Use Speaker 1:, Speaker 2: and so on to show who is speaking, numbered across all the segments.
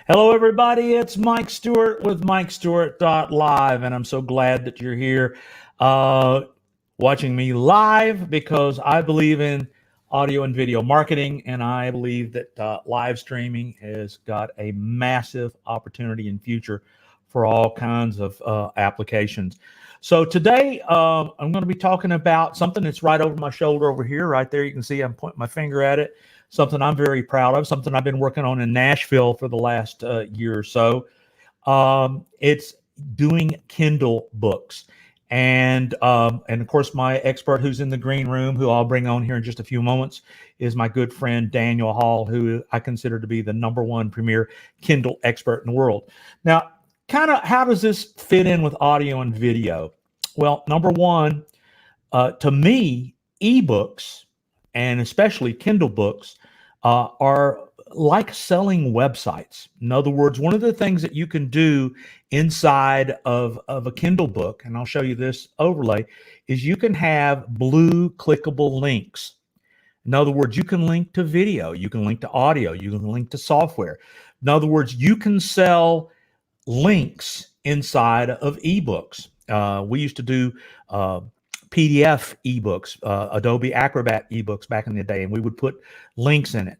Speaker 1: Hello, everybody. It's Mike Stewart with Stewart.Live, and I'm so glad that you're here watching me live because I believe in audio and video marketing, and I believe that live streaming has got a massive opportunity in future for all kinds of applications. So today I'm going to be talking about something that's right over my shoulder over here. Right there, you can see I'm pointing my finger at it. Something I'm very proud of, something I've been working on in Nashville for the last year or so. It's doing Kindle books. And of course, my expert who's in the green room, who I'll bring on here in just a few moments, is my good friend Daniel Hall, who I consider to be the #1 premier Kindle expert in the world. Now, kind of how does this fit in with audio and video? Well, number one, to me, ebooks, and especially Kindle books, are like selling websites. In other words, one of the things that you can do inside of a Kindle book, and I'll show you this overlay, is you can have blue clickable links. In other words, you can link to video, you can link to audio, you can link to software. In other words, you can sell links inside of ebooks. We used to do PDF ebooks, Adobe Acrobat ebooks back in the day, and we would put links in it.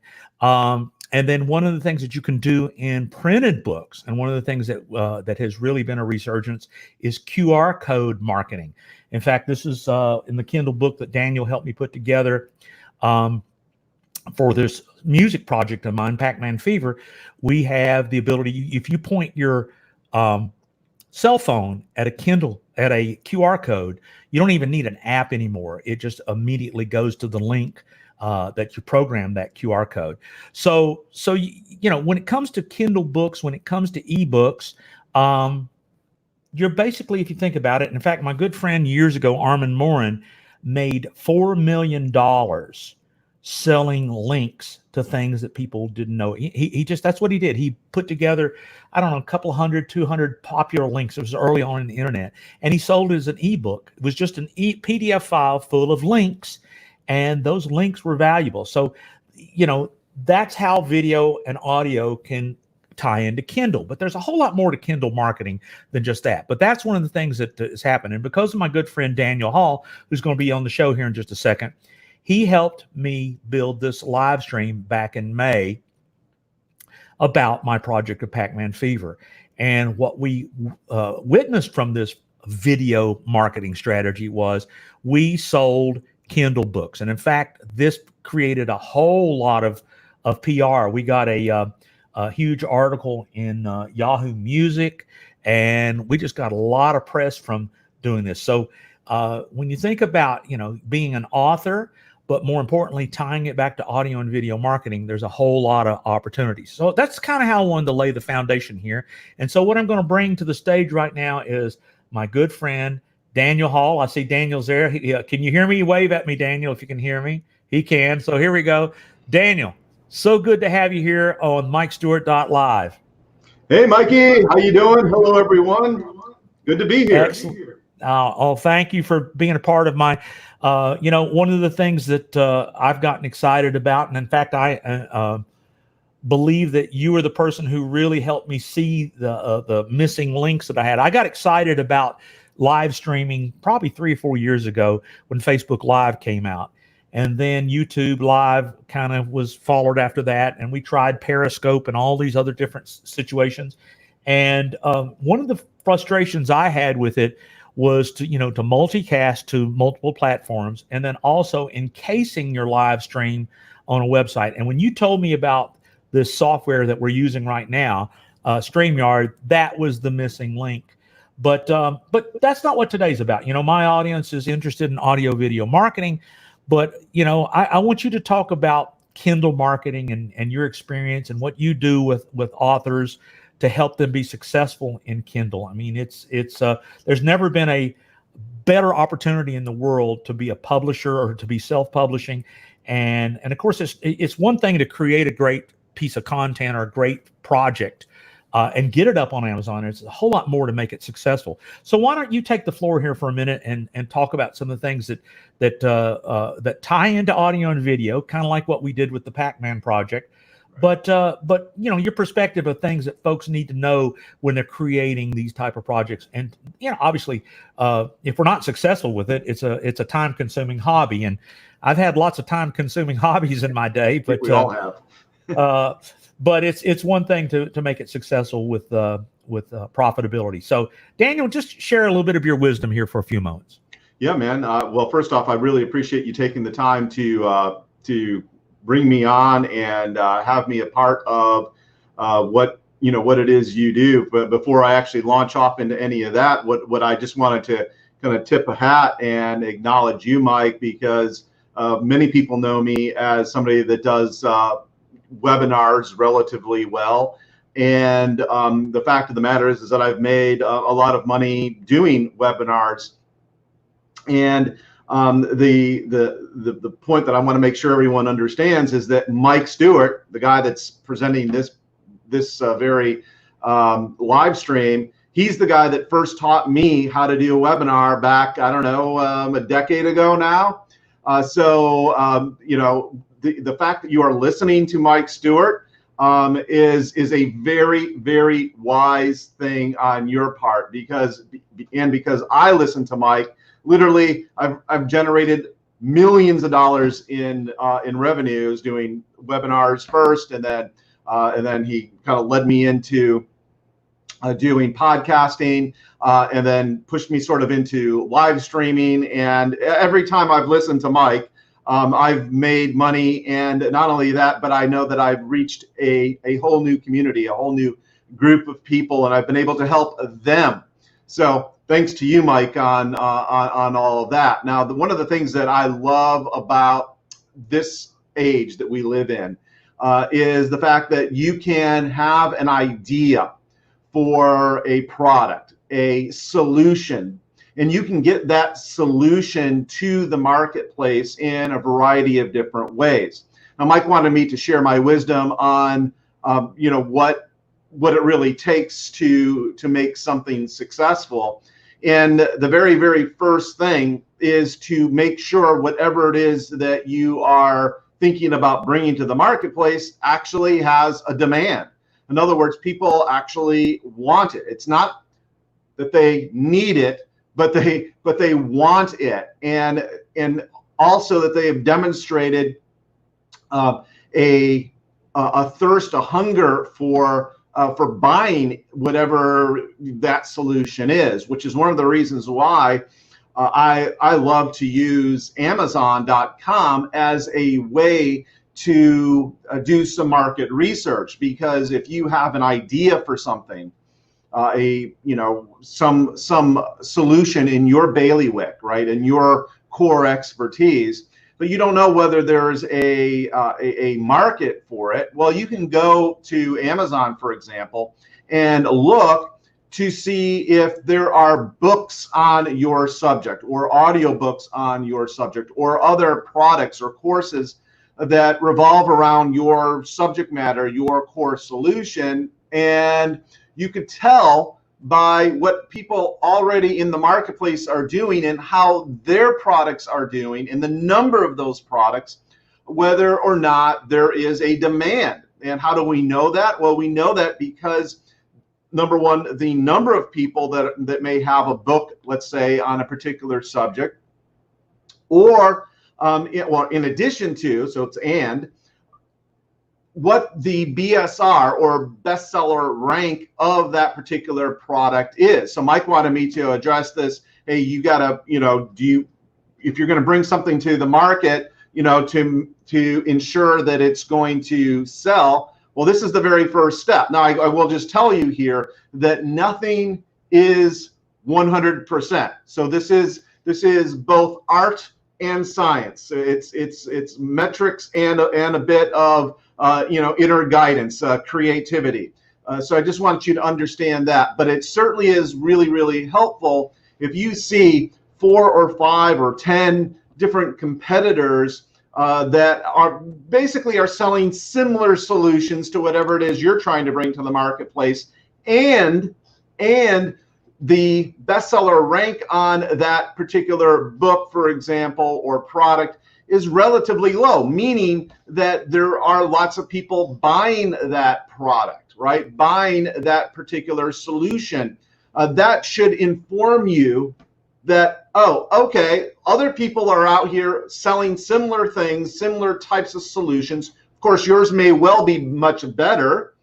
Speaker 1: And then one of the things that you can do in printed books, and one of the things that that has really been a resurgence, is QR code marketing. In fact, this is in the Kindle book that Daniel helped me put together for this music project of mine, Pac-Man Fever. We have the ability, if you point your cell phone at a QR code, you don't even need an app anymore. It just immediately goes to the link that you program that QR code. So you know, when it comes to Kindle books, when it comes to ebooks, you're basically, if you think about it, in fact, my good friend years ago, Armin Morin, made $4 million selling links to things that people didn't know. He just, that's what he did. He put together, I don't know, a couple of 200 popular links. It was early on in the internet, and he sold it as an ebook. It was just an PDF file full of links, and those links were valuable. So, you know, that's how video and audio can tie into Kindle. But there's a whole lot more to Kindle marketing than just that. But that's one of the things that is happening. Because of my good friend Daniel Hall, who's going to be on the show here in just a second, he helped me build this live stream back in May about my project of Pac-Man Fever. And what we witnessed from this video marketing strategy was we sold Kindle books. And in fact, this created a whole lot of PR. We got a huge article in Yahoo Music, and we just got a lot of press from doing this. So when you think about, you know, being an author, but more importantly, tying it back to audio and video marketing, there's a whole lot of opportunities. So that's kind of how I wanted to lay the foundation here. And so what I'm going to bring to the stage right now is my good friend, Daniel Hall. I see Daniel's there. Can you hear me? Wave at me, Daniel, if you can hear me. He can. So here we go. Daniel, so good to have you here on Stewart.Live.
Speaker 2: Hey, Mikey. How you doing? Hello, everyone. Good to be here.
Speaker 1: Excellent. Thank you for being a part of my, you know, one of the things that I've gotten excited about, and in fact, I believe that you were the person who really helped me see the missing links that I had. I got excited about live streaming probably 3 or 4 years ago when Facebook Live came out. And then YouTube Live kind of was followed after that. And we tried Periscope and all these other different situations. And one of the frustrations I had with it was to multicast to multiple platforms, and then also encasing your live stream on a website. And when you told me about this software that we're using right now, StreamYard, that was the missing link. But that's not what today's about. You know, my audience is interested in audio video marketing, but you know, I want you to talk about Kindle marketing and your experience and what you do with authors to help them be successful in Kindle. I mean, it's there's never been a better opportunity in the world to be a publisher or to be self-publishing. And of course, it's one thing to create a great piece of content or a great project and get it up on Amazon. It's a whole lot more to make it successful. So why don't you take the floor here for a minute and talk about some of the things that tie into audio and video, kind of like what we did with the Pac-Man project, But your perspective of things that folks need to know when they're creating these type of projects, and obviously, if we're not successful with it, it's a time consuming hobby, and I've had lots of time consuming hobbies in my day, but
Speaker 2: we all have.
Speaker 1: But it's one thing to make it successful with profitability. So Daniel, just share a little bit of your wisdom here for a few moments.
Speaker 2: Yeah, man. Well, first off, I really appreciate you taking the time to bring me on and have me a part of what it is you do. But before I actually launch off into any of that, what I just wanted to kind of tip a hat and acknowledge you, Mike, because many people know me as somebody that does webinars relatively well. And the fact of the matter is that I've made a lot of money doing webinars. And the point that I want to make sure everyone understands is that Mike Stewart, the guy that's presenting this very live stream, he's the guy that first taught me how to do a webinar back, I don't know, a decade ago now. The fact that you are listening to Mike Stewart is a very, very wise thing on your part, because I listen to Mike. Literally, I've generated millions of dollars in revenues doing webinars first, and then he kind of led me into doing podcasting, and then pushed me sort of into live streaming. And every time I've listened to Mike, I've made money. And not only that, but I know that I've reached a whole new community, a whole new group of people, and I've been able to help them. So thanks to you, Mike, on all of that. Now, one of the things that I love about this age that we live in is the fact that you can have an idea for a product, a solution, and you can get that solution to the marketplace in a variety of different ways. Now, Mike wanted me to share my wisdom on what it really takes to make something successful. And the very, very first thing is to make sure whatever it is that you are thinking about bringing to the marketplace actually has a demand. In other words, people actually want it. It's not that they need it, but they want it, and also that they have demonstrated a thirst, a hunger for buying whatever that solution is, which is one of the reasons why I love to use Amazon.com as a way to do some market research. Because if you have an idea for something, some solution in your bailiwick, right, in your core expertise, but you don't know whether there's a market for it, well, you can go to Amazon, for example, and look to see if there are books on your subject, or audiobooks on your subject, or other products or courses that revolve around your subject matter, your core solution. And you could tell by what people already in the marketplace are doing and how their products are doing and the number of those products, whether or not there is a demand. And how do we know that? Well, we know that because, number one, the number of people that may have a book, let's say, on a particular subject, or in addition to, so it's and, what the BSR or bestseller rank of that particular product is. So Mike wanted me to address this. Hey, you gotta, if you're going to bring something to the market, to ensure that it's going to sell, well, this is the very first step. Now, I will just tell you here that nothing is 100%. So this is both art and science. It's metrics and a bit of inner guidance, creativity. So I just want you to understand that. But it certainly is really, really helpful if you see 4 or 5 or 10 different competitors that are basically selling similar solutions to whatever it is you're trying to bring to the marketplace, and the bestseller rank on that particular book, for example, or product is relatively low, meaning that there are lots of people buying that product, right? Buying that particular solution. That should inform you that, oh, okay, other people are out here selling similar things, similar types of solutions. Of course, yours may well be much better,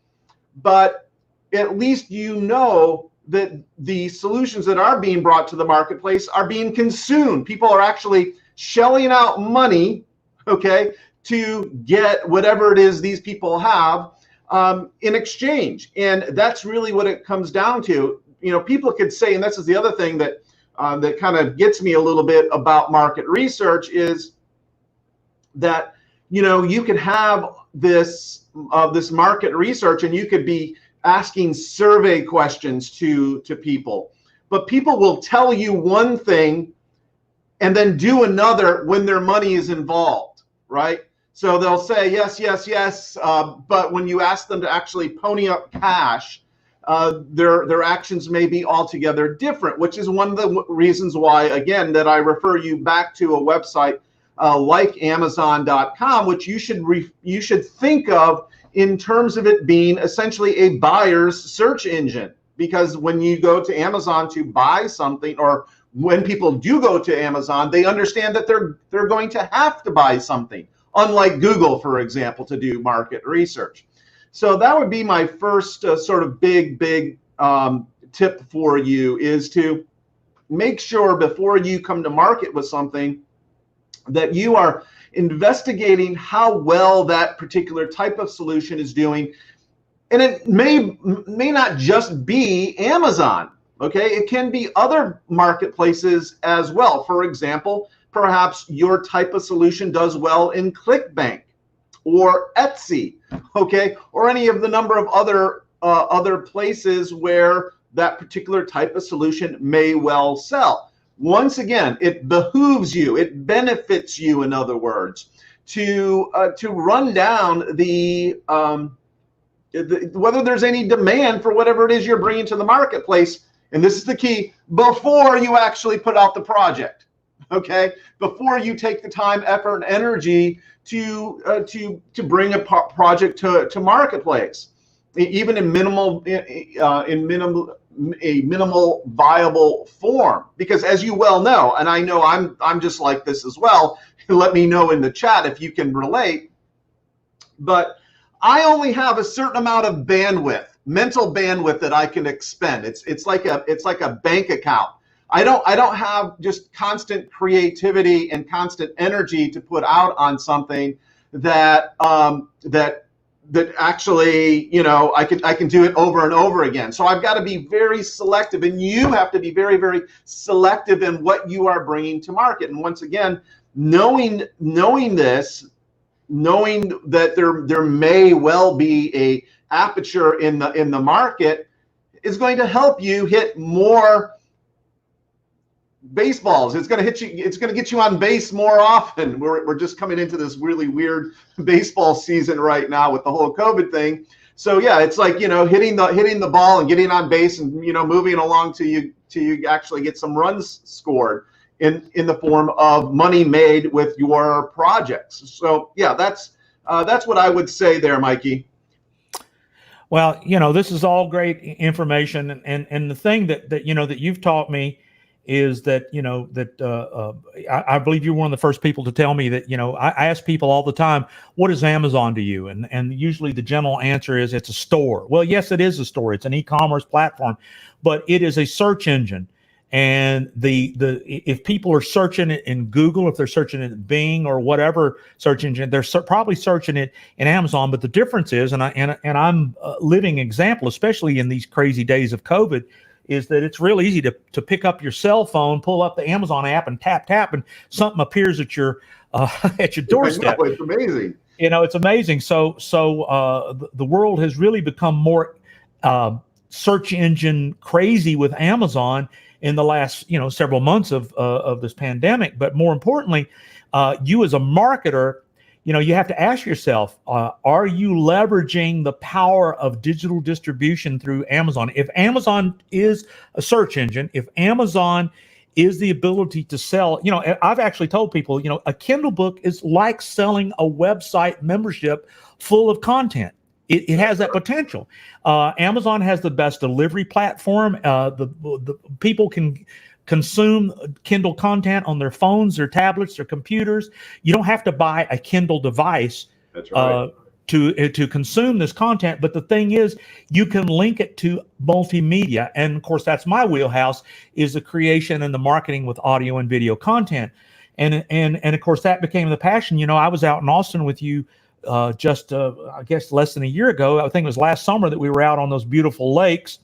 Speaker 2: but at least you know that the solutions that are being brought to the marketplace are being consumed. People are actually shelling out money, okay, to get whatever it is these people have in exchange. And that's really what it comes down to. You know, people could say, and this is the other thing that that kind of gets me a little bit about market research, is that, you know, you could have this this market research and you could be asking survey questions to people, but people will tell you one thing and then do another when their money is involved, right? So they'll say yes, yes, yes, but when you ask them to actually pony up cash, their actions may be altogether different, which is one of the reasons why, again, that I refer you back to a website like Amazon.com, which you should think of in terms of it being essentially a buyer's search engine. Because when you go to Amazon to buy something, or when people do go to Amazon, they understand that they're going to have to buy something, unlike Google, for example, to do market research. So that would be my first sort of big tip for you, is to make sure before you come to market with something that you are investigating how well that particular type of solution is doing. And it may not just be Amazon, okay? It can be other marketplaces as well. For example, perhaps your type of solution does well in ClickBank or Etsy, okay? Or any of the number of other places where that particular type of solution may well sell. Once again, it behooves you, it benefits you, in other words, to run down whether there's any demand for whatever it is you're bringing to the marketplace. And this is the key: before you actually put out the project, okay? Before you take the time, effort, and energy to bring a project to marketplace, even in a minimal viable form. Because as you well know, and I know I'm just like this as well, let me know in the chat if you can relate, but I only have a certain amount of bandwidth, mental bandwidth, that I can expend. It's like a bank account. I don't have just constant creativity and constant energy to put out on something that actually, you know, I can do it over and over again. So I've got to be very selective, and you have to be very, very selective in what you are bringing to market. And once again, knowing this, knowing that there may well be a aperture in the market, is going to help you hit more baseballs. It's going to hit you. It's going to get you on base more often. We're just coming into this really weird baseball season right now with the whole COVID thing. So yeah, it's like, you know, hitting the ball and getting on base, and, you know, moving along till you actually get some runs scored in the form of money made with your projects. So yeah, that's what I would say there, Mikey.
Speaker 1: Well, you know, this is all great information, and the thing that you know that you've taught me is that, you know, that I believe you're one of the first people to tell me that, you know, I ask people all the time, what is Amazon to you? And usually the general answer is it's a store. Well, yes, it is a store. It's an e-commerce platform, but it is a search engine. And if people are searching it in Google, if they're searching it in Bing or whatever search engine, they're probably searching it in Amazon. But the difference is, and I'm a living example, especially in these crazy days of COVID, is that it's real easy to pick up your cell phone, pull up the Amazon app, and tap, and something appears at your at your doorstep.
Speaker 2: It's amazing.
Speaker 1: You know, it's amazing. So the world has really become more search engine crazy with Amazon in the last, you know, several months of this pandemic. But more importantly, you as a marketer, you know, you have to ask yourself, are you leveraging the power of digital distribution through Amazon? If Amazon is a search engine, if Amazon is the ability to sell. I've actually told people, a Kindle book is like selling a website membership full of content. It has that potential. Amazon has the best delivery platform. The people can consume Kindle content on their phones, their tablets, their computers. You don't have to buy a Kindle device.
Speaker 2: That's right.
Speaker 1: To consume this content. But the thing is, you can link it to multimedia. And of course, that's my wheelhouse, is the creation and the marketing with audio and video content. And of course, that became the passion. I was out in Austin with you just, I guess, less than a year ago. I think it was last summer that we were out on those beautiful lakes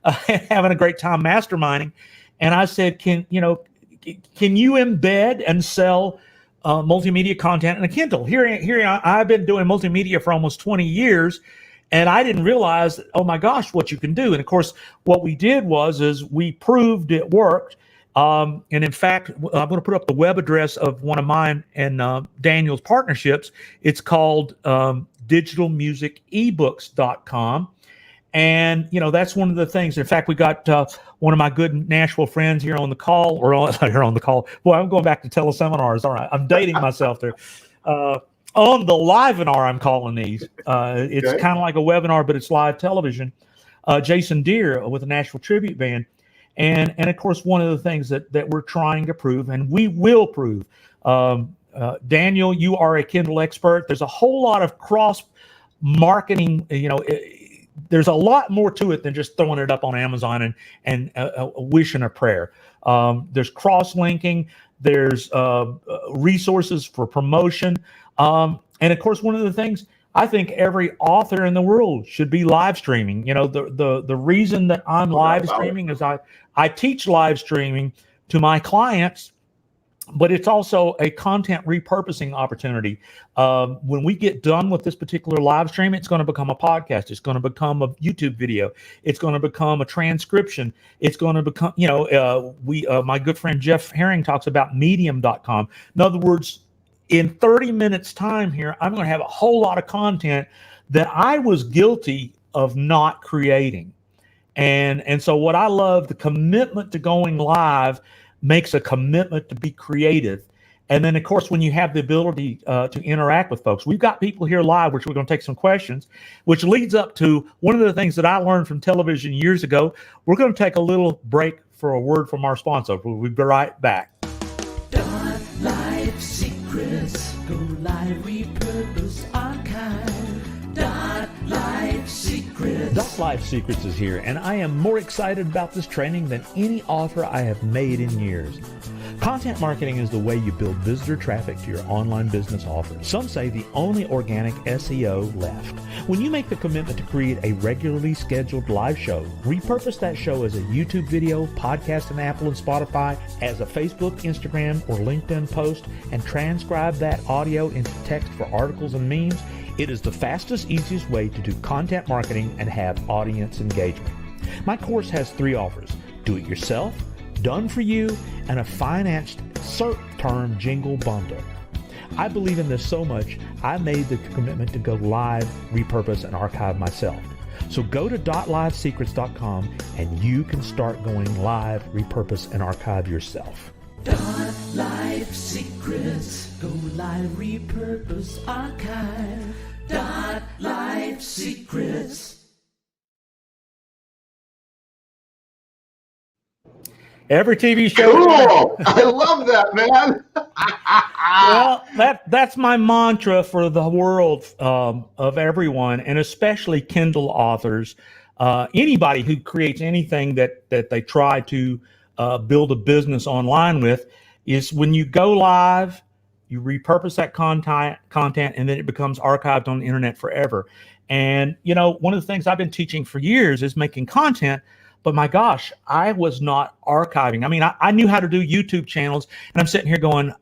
Speaker 1: having a great time masterminding. And I said, can you embed and sell multimedia content in a Kindle? Here I've been doing multimedia for almost 20 years, and I didn't realize, oh my gosh, what you can do. And of course, what we did is we proved it worked. And in fact, I'm going to put up the web address of one of mine and Daniel's partnerships. It's called digitalmusicebooks.com. And, that's one of the things. In fact, we got one of my good Nashville friends here on the call, here on the call. Boy, I'm going back to teleseminars. All right. I'm dating myself there. On the live-inar, I'm calling these. It's kind of like a webinar, but it's live television. Jason Deere with the Nashville Tribute Band. And of course, one of the things that we're trying to prove, and we will prove, Daniel, you are a Kindle expert. There's a whole lot of cross marketing, there's a lot more to it than just throwing it up on Amazon and a wish and a prayer. There's cross-linking. There's resources for promotion. And of course, one of the things I think every author in the world should be live streaming. The reason that I'm live streaming is I teach live streaming to my clients, but it's also a content repurposing opportunity. When we get done with this particular live stream, it's going to become a podcast. It's going to become a YouTube video. It's going to become a transcription. It's going to become, my good friend Jeff Herring talks about medium.com. In other words, in 30 minutes time here, I'm going to have a whole lot of content that I was guilty of not creating. And so what I love, the commitment to going live makes a commitment to be creative. And then, of course, when you have the ability to interact with folks, we've got people here live, which we're going to take some questions, which leads up to one of the things that I learned from television years ago. We're going to take a little break for a word from our sponsor. We'll be right back.
Speaker 3: Life secrets, go live, repurpose, archive. Life secrets.
Speaker 1: Life Secrets is here, and I am more excited about this training than any offer I have made in years. Content marketing is the way you build visitor traffic to your online business offers. Some say the only organic SEO left. When you make the commitment to create a regularly scheduled live show, repurpose that show as a YouTube video, podcast on Apple and Spotify, as a Facebook, Instagram, or LinkedIn post, and transcribe that audio into text for articles and memes, it is the fastest, easiest way to do content marketing and have audience engagement. My course has 3 offers: do it yourself, done for you, and a financed cert term jingle bundle. I believe in this so much, I made the commitment to go live, repurpose, and archive myself. So go to .livesecrets.com and you can start going live, repurpose, and archive yourself.
Speaker 3: Life secrets, go live, repurpose, archive. Life secrets.
Speaker 1: Every TV show.
Speaker 2: Cool. I love that, man.
Speaker 1: Well, that's my mantra for the world of everyone, and especially Kindle authors. Anybody who creates anything that they try to build a business online with, is when you go live, you repurpose that content, and then it becomes archived on the internet forever. And one of the things I've been teaching for years is making content. But my gosh, I was not archiving. I mean, I knew how to do YouTube channels, and I'm sitting here going,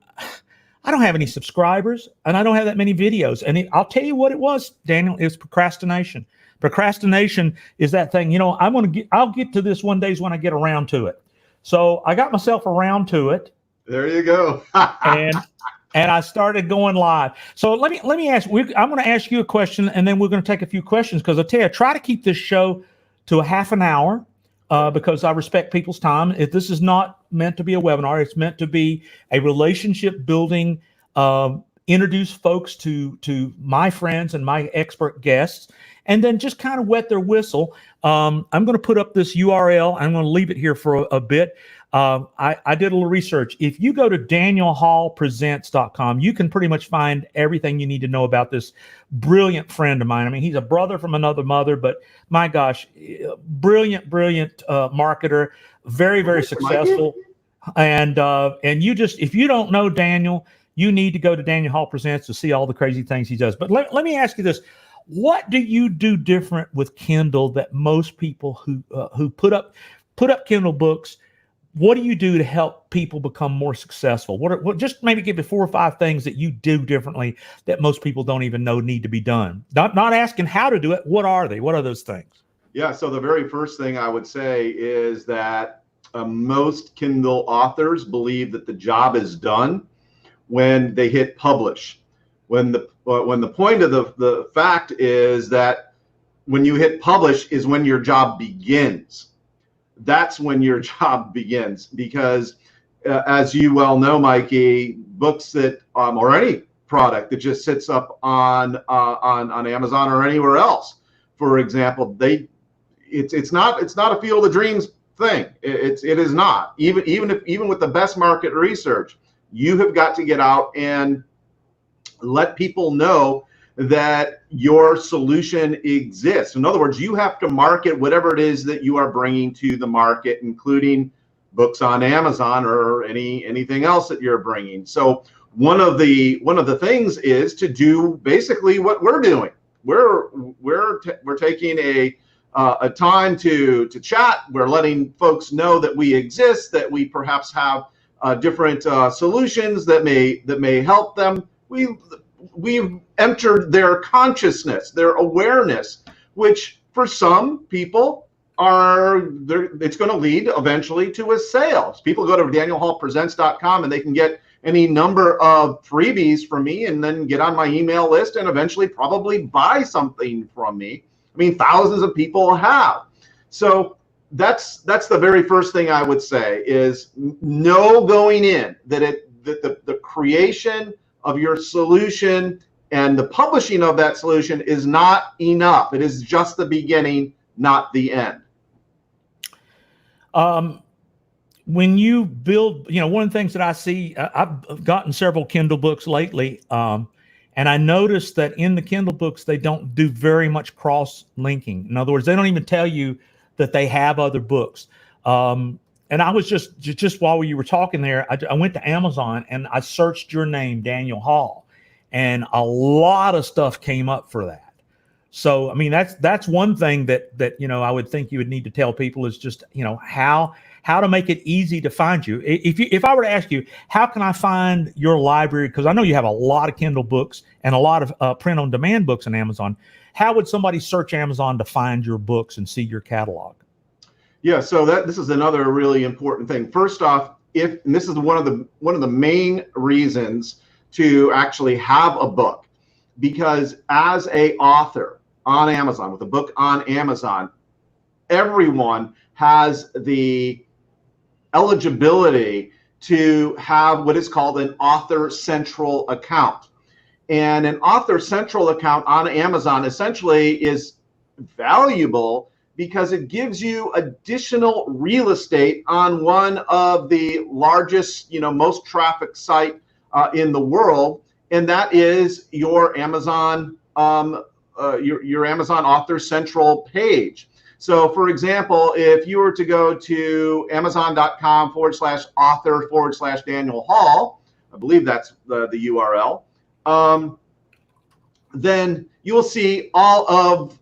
Speaker 1: I don't have any subscribers, and I don't have that many videos. And I'll tell you what it was, Daniel, it was procrastination. Procrastination is that thing, I'll get to this one day when I get around to it. So I got myself around to it.
Speaker 2: There you go.
Speaker 1: and I started going live. So let me ask, I'm going to ask you a question, and then we're going to take a few questions, because I'll tell you, try to keep this show to a half an hour. because I respect people's time. If this is not meant to be a webinar, it's meant to be a relationship building, introduce folks to my friends and my expert guests, and then just kind of wet their whistle. I'm going to put up this URL. I'm going to leave it here for a bit. I did a little research. If you go to danielhallpresents.com, you can pretty much find everything you need to know about this brilliant friend of mine. I mean, he's a brother from another mother, but my gosh, brilliant marketer, very successful. And you just, if you don't know Daniel, you need to go to Daniel Hall Presents to see all the crazy things he does. But let me ask you this. What do you do different with Kindle that most people who put up Kindle books, what do you do to help people become more successful? What just maybe give me 4 or 5 things that you do differently that most people don't even know need to be done. Not asking how to do it. What are they? What are those things?
Speaker 2: Yeah. So the very first thing I would say is that most Kindle authors believe that the job is done when they hit publish. When the point of the fact is that when you hit publish is when your job begins. That's when your job begins, because as you well know, Mikey, books that or any product that just sits up on Amazon or anywhere else, for example, it's not a field of dreams thing. It is not. Even with the best market research, you have got to get out and let people know that your solution exists. In other words, you have to market whatever it is that you are bringing to the market, including books on Amazon or anything else that you're bringing. So one of the things is to do basically what we're doing. We're taking a time to chat. We're letting folks know that we exist, that we perhaps have different solutions that may help them. We've entered their consciousness, their awareness, which for some people it's going to lead eventually to a sale. People go to danielhallpresents.com and they can get any number of freebies from me and then get on my email list and eventually probably buy something from me. I mean, thousands of people have. So that's the very first thing I would say is know going in that the creation of your solution and the publishing of that solution is not enough. It is just the beginning, not the end.
Speaker 1: When you build, one of the things that I see, I've gotten several Kindle books lately, and I noticed that in the Kindle books, they don't do very much cross-linking. In other words, they don't even tell you that they have other books. And I was just while you were talking there, I went to Amazon and I searched your name, Daniel Hall, and a lot of stuff came up for that. So, I mean, that's one thing that I would think you would need to tell people is just, how to make it easy to find you. If I were to ask you, how can I find your library? Because I know you have a lot of Kindle books and a lot of print-on-demand books on Amazon. How would somebody search Amazon to find your books and see your catalog?
Speaker 2: Yeah, so this is another really important thing. First off, and this is one of the main reasons to actually have a book, because as a author on Amazon with a book on Amazon, everyone has the eligibility to have what is called an Author Central account. And an Author Central account on Amazon essentially is valuable because it gives you additional real estate on one of the largest, most trafficked site in the world, and that is your Amazon, your Amazon Author Central page. So, for example, if you were to go to amazon.com/author/Daniel Hall, I believe that's the URL. Then you will see all of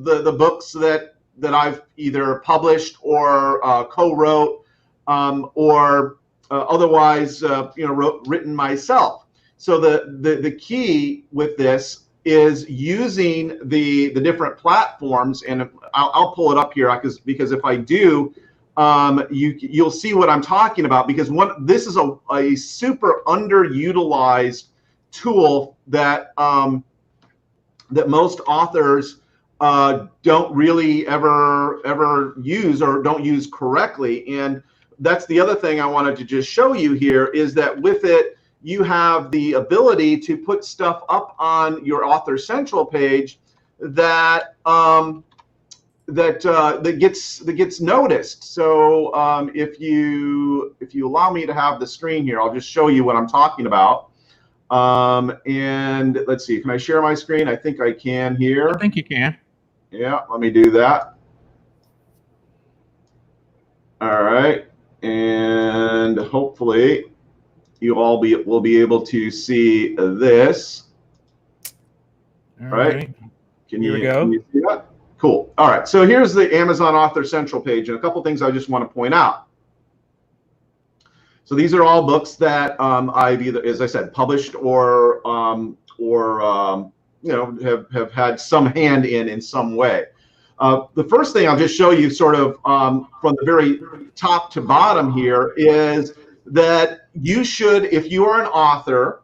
Speaker 2: the books that I've either published or co-wrote or otherwise written myself. So the key with this is using the different platforms, and I'll pull it up here because if I do, you'll see what I'm talking about, because this is a super underutilized tool that most authors don't really ever use or don't use correctly. And that's the other thing I wanted to just show you here, is that with it, you have the ability to put stuff up on your Author Central page that that gets noticed. So if you allow me to have the screen here, I'll just show you what I'm talking about. And let's see, can I share my screen? I think I can here.
Speaker 1: I think you can.
Speaker 2: Yeah, let me do that. All right, and hopefully you all will be able to see this.
Speaker 1: All right. Here we go.
Speaker 2: Can you see that? Cool. All right, so here's the Amazon Author Central page, and a couple things I just want to point out. So these are all books that I've either, as I said, published or you know, have had some hand in some way. The first thing I'll just show you sort of from the very top to bottom here is that you should, if you are an author,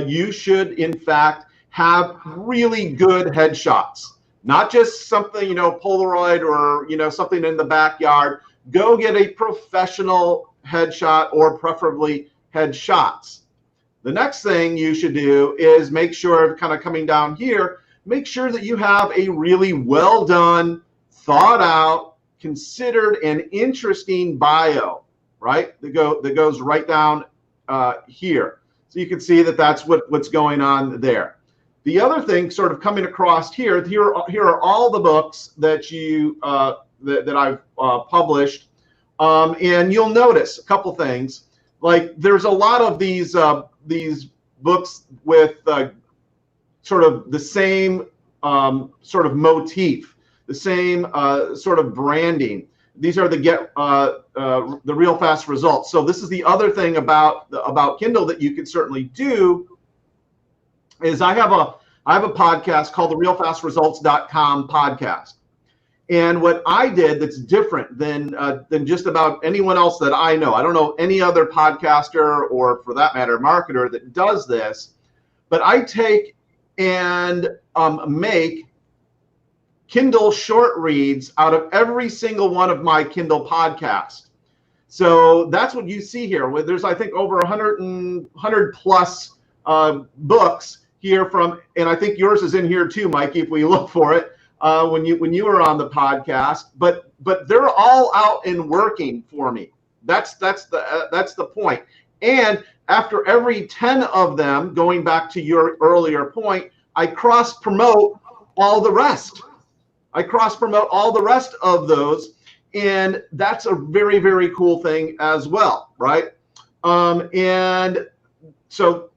Speaker 2: you should in fact have really good headshots, not just something, you know, Polaroid or, you know, something in the backyard. Go get a professional headshot, or preferably headshots. The next thing you should do is make sure, kind of coming down here, make sure that you have a really well done, thought out, considered, and interesting bio, right? That goes right down here. So you can see that that's what's going on there. The other thing, sort of coming across here are all the books that you that I've published, and you'll notice a couple things. Like there's a lot of these books with sort of the same sort of motif, the same sort of branding. These are the real fast results. So this is the other thing about Kindle that you could certainly do. Is I have a podcast called the realfastresults.com podcast. And what I did that's different than just about anyone else that I know. I don't know any other podcaster, or for that matter, marketer that does this, but I take and make Kindle short reads out of every single one of my Kindle podcasts. So that's what you see here. There's, I think, over 100 plus books here from, and I think yours is in here too, Mikey, if we look for it, when you were on the podcast. But they're all out and working for me. That's the point. And after every 10 of them, going back to your earlier point, I cross promote all the rest. I cross promote all the rest of those, and that's a very, very cool thing as well, right? And so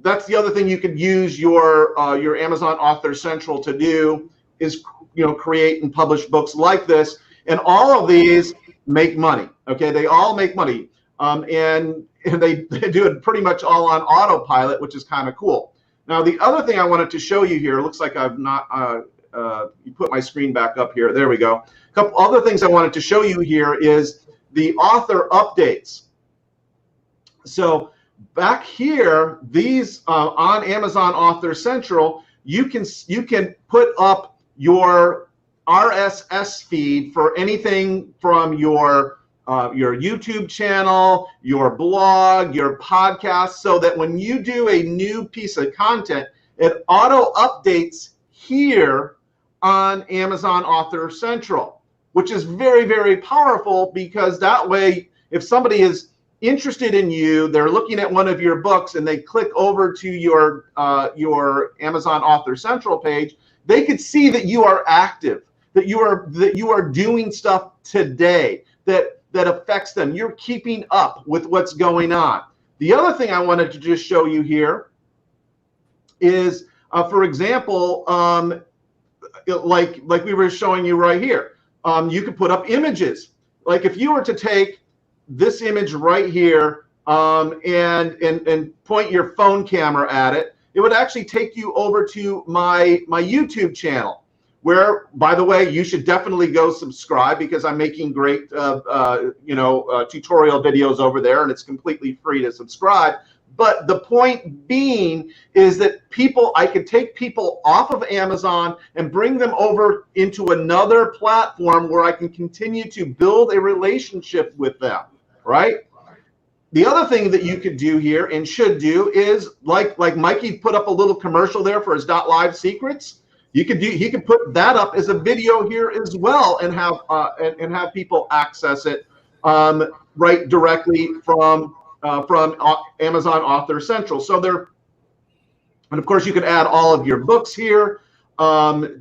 Speaker 2: that's the other thing you could use your Amazon Author Central to do, is, you know, create and publish books like this. And all of these make money. Okay, they all make money, and they do it pretty much all on autopilot, which is kind of cool. Now, the other thing I wanted to show you here, looks like I've not you put my screen back up here. There we go. A couple other things I wanted to show you here is the author updates. So back here, these on Amazon Author Central, you can put up your RSS feed for anything from your YouTube channel, your blog, your podcast, so that when you do a new piece of content, it auto updates here on Amazon Author Central, which is very, very powerful, because that way, if somebody is interested in you, they're looking at one of your books and they click over to your Amazon Author Central page, they could see that you are active, that you are doing stuff today that affects them. You're keeping up with what's going on. The other thing I wanted to just show you here is, for example, like we were showing you right here, you could put up images. Like if you were to take this image right here and point your phone camera at it, it would actually take you over to my YouTube channel, where, by the way, you should definitely go subscribe, because I'm making great tutorial videos over there, and it's completely free to subscribe. But the point being is that I could take people off of Amazon and bring them over into another platform where I can continue to build a relationship with them, right? The other thing that you could do here and should do is like Mikey put up a little commercial there for his .live secrets. He could put that up as a video here as well and have people access it right directly from Amazon Author Central. And of course you could add all of your books here to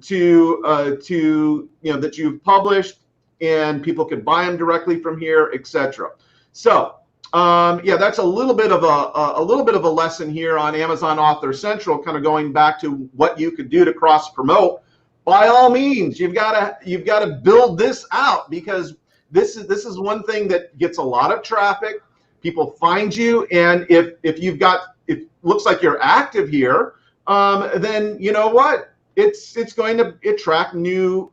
Speaker 2: that you've published, and people could buy them directly from here, etc. So yeah, that's a little bit of a lesson here on Amazon Author Central, kind of going back to what you could do to cross promote. By all means, you've got to build this out, because this is one thing that gets a lot of traffic. People find you, and if it looks like you're active here, then you know what? It's going to attract new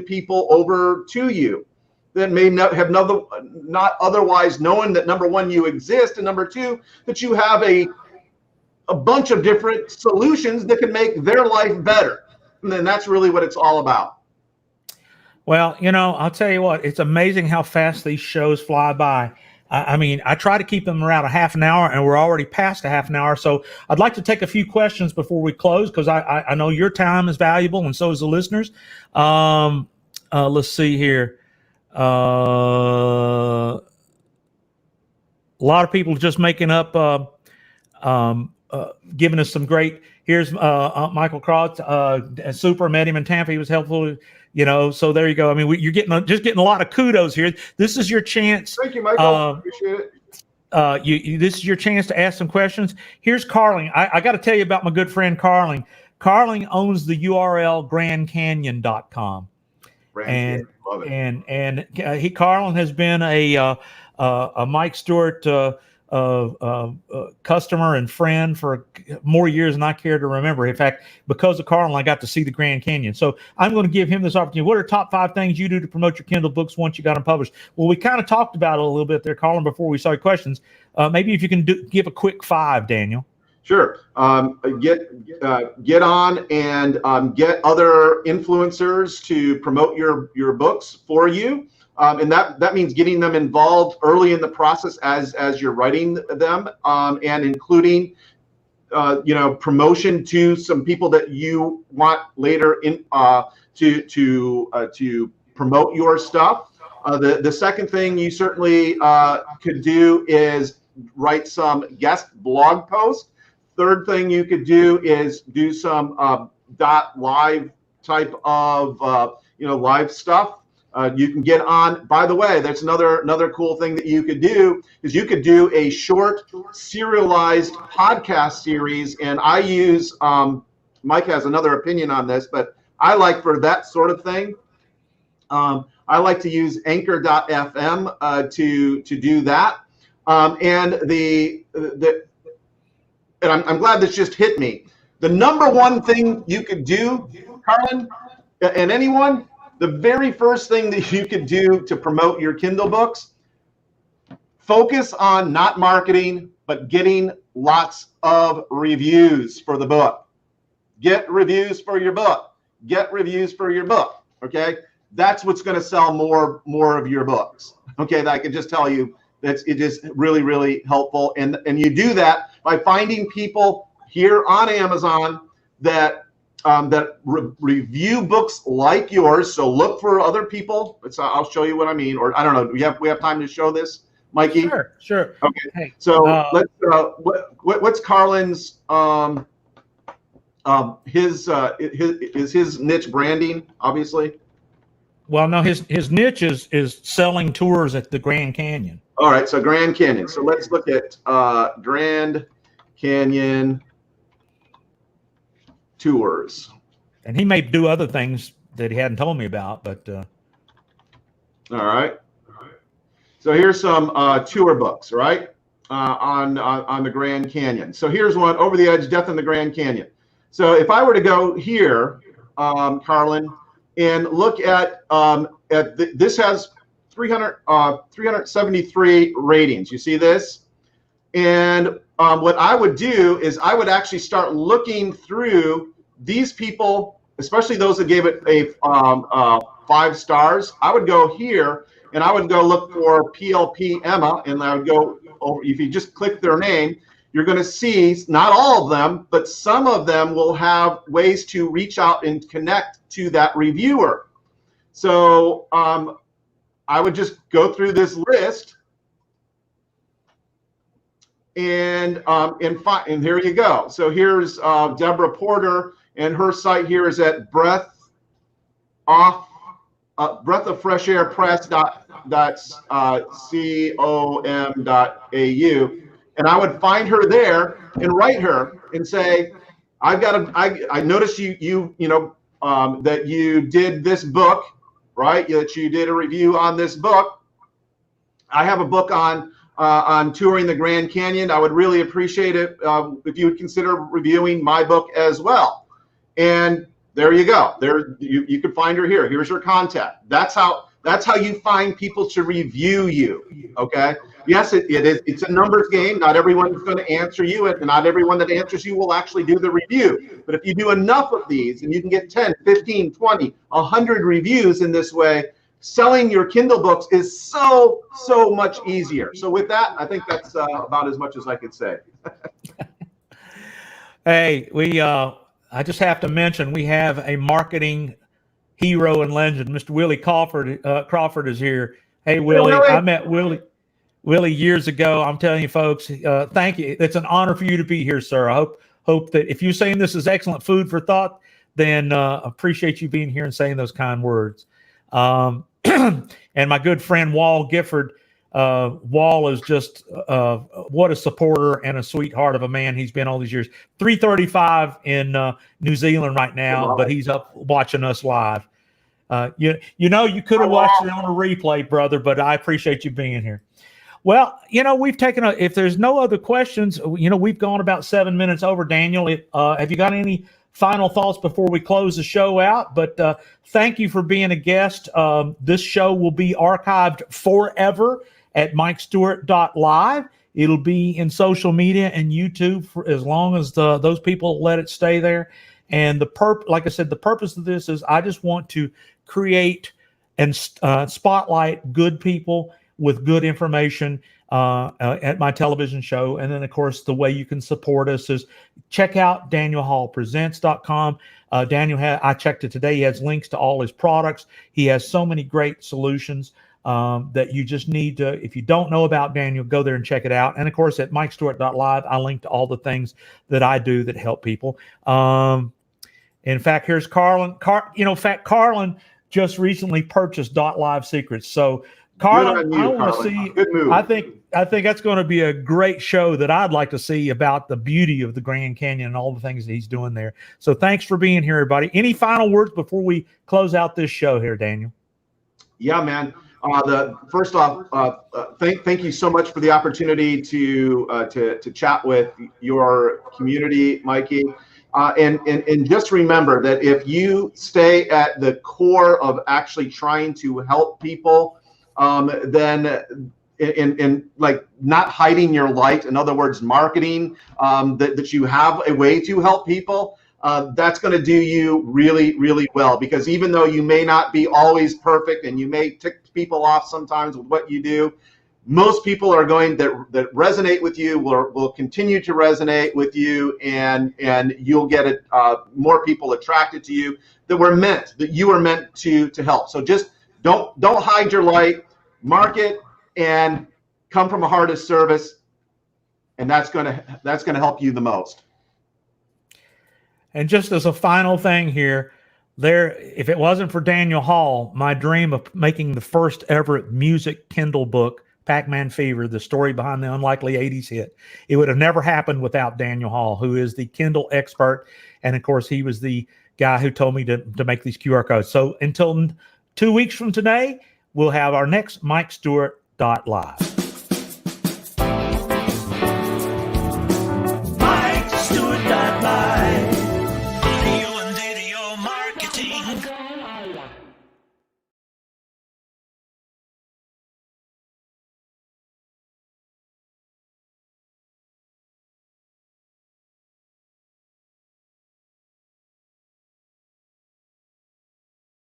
Speaker 2: people over to you that may not have not otherwise known that, number one, you exist, and number two, that you have a bunch of different solutions that can make their life better. And then that's really what it's all about.
Speaker 1: Well, I'll tell you what, it's amazing how fast these shows fly by. I mean, I try to keep them around a half an hour, and we're already past a half an hour. So I'd like to take a few questions before we close, because I know your time is valuable, and so is the listeners. Let's see here. A lot of people just making up, giving us some great. Here's Michael Cross, super, met him in Tampa. He was helpful, so there you go. I mean, you're getting a lot of kudos here. This is your chance.
Speaker 2: Thank you, Michael. Appreciate it.
Speaker 1: This is your chance to ask some questions. Here's Carling. I got to tell you about my good friend Carling. Carling owns the URL GrandCanyon.com. Carlin has been a Mike Stewart customer and friend for more years than I care to remember. In fact, because of Carlin, I got to see the Grand Canyon. So I'm going to give him this opportunity. What are top 5 things you do to promote your Kindle books once you got them published? Well, we kind of talked about it a little bit there, Carlin, before we started questions. Maybe if you can give a quick 5, Daniel.
Speaker 2: Sure. Get on and get other influencers to promote your books for you, and that means getting them involved early in the process as you're writing them, and including promotion to some people that you want later in to promote your stuff. The second thing you certainly could do is write some guest blog posts. Third thing you could do is do some .live type of live stuff. You can get on. By the way, that's another cool thing that you could do is you could do a short serialized podcast series. And I use Mike has another opinion on this, but I like for that sort of thing. I like to use Anchor.fm to do that. And I'm glad this just hit me. The number one thing you could do, Carlin, and anyone, the very first thing that you could do to promote your Kindle books, focus on not marketing, but getting lots of reviews for the book. Get reviews for your book. Get reviews for your book, okay? That's what's going to sell more of your books, okay? That I can just tell you. It is really, really helpful. And you do that by finding people here on Amazon that review books like yours. So look for other people. I'll show you what I mean. Or I don't know. Do we have time to show this, Mikey?
Speaker 1: Sure.
Speaker 2: Okay. Hey, so let's. What's Carlin's? His niche branding, obviously.
Speaker 1: Well, no, his niche is selling tours at the Grand Canyon.
Speaker 2: All right, so Grand Canyon. So let's look at Grand Canyon tours.
Speaker 1: And he may do other things that he hadn't told me about, but.
Speaker 2: All right. So here's some tour books, right, on the Grand Canyon. So here's one, Over the Edge, Death in the Grand Canyon. So if I were to go here, Carlin, and look at this has 373 ratings. You see this? And what I would do is I would actually start looking through these people, especially those that gave it a 5 stars. I would go here and I would go look for PLP Emma, and I would go over. If you just click their name, you're going to see not all of them, but some of them will have ways to reach out and connect to that reviewer. So I would just go through this list. And here you go. So here's Deborah Porter, and her site here is at breathofFreshAirPress.com.au, and I would find her there and write her and say, I noticed you that you did this book, right? That you did a review on this book. I have a book on touring the Grand Canyon. I would really appreciate it if you would consider reviewing my book as well. And there you go. There you can find her here. Here's her contact. That's how you find people to review you. Okay. Yes, it is. It's a numbers game. Not everyone's going to answer you, and not everyone that answers you will actually do the review. But if you do enough of these, and you can get 10, 15, 20, 100 reviews in this way, selling your Kindle books is so much easier. So with that, I think that's about as much as I could say.
Speaker 1: Hey, I just have to mention we have a marketing hero and legend, Mr. Willie Crawford is here. Hey, Willie, I met Willie years ago. I'm telling you, folks, thank you. It's an honor for you to be here, sir. I hope that if you're saying this is excellent food for thought, then appreciate you being here and saying those kind words. And my good friend Wall Gifford. Wall is just what a supporter and a sweetheart of a man he's been all these years. 3:35 in New Zealand right now, but he's up watching us live. You could have watched it on a replay, brother, but I appreciate you being here. Well, we've taken if there's no other questions, we've gone about 7 minutes over. Daniel, have you got any final thoughts before we close the show out? But thank you for being a guest. This show will be archived forever at MikeStewart.Live. It'll be in social media and YouTube for as long as those people let it stay there. And like I said, the purpose of this is I just want to create and spotlight good people with good information at my television show. And then, of course, the way you can support us is check out DanielHallPresents.com. Daniel, I checked it today. He has links to all his products. He has so many great solutions that you just need to, if you don't know about Daniel, go there and check it out. And, of course, at MikeStewart.Live, I link to all the things that I do that help people. In fact, here's Carlin. Carlin just recently purchased .Live Secrets. So, Carlin, I want to see.
Speaker 2: Good move.
Speaker 1: I think that's going to be a great show that I'd like to see about the beauty of the Grand Canyon and all the things that he's doing there. So thanks for being here, everybody. Any final words before we close out this show here, Daniel?
Speaker 2: Yeah, man. First off, thank you so much for the opportunity to chat with your community, Mikey. And just remember that if you stay at the core of actually trying to help people, then in like not hiding your light, in other words, marketing, that you have a way to help people, that's going to do you really, really well. Because even though you may not be always perfect and you may tick people off sometimes with what you do, most people are going that resonate with you will continue to resonate with you, and you'll get more people attracted to you that you are meant to help. So just don't hide your light, market, and come from a heart of service, and that's gonna help you the most.
Speaker 1: And just as a final thing here, if it wasn't for Daniel Hall, my dream of making the first ever music Kindle book, Pac-Man Fever, the story behind the unlikely 80s hit, it would have never happened without Daniel Hall, who is the Kindle expert. And of course, he was the guy who told me to make these QR codes. So until 2 weeks from today, we'll have our next MikeStewart.Live.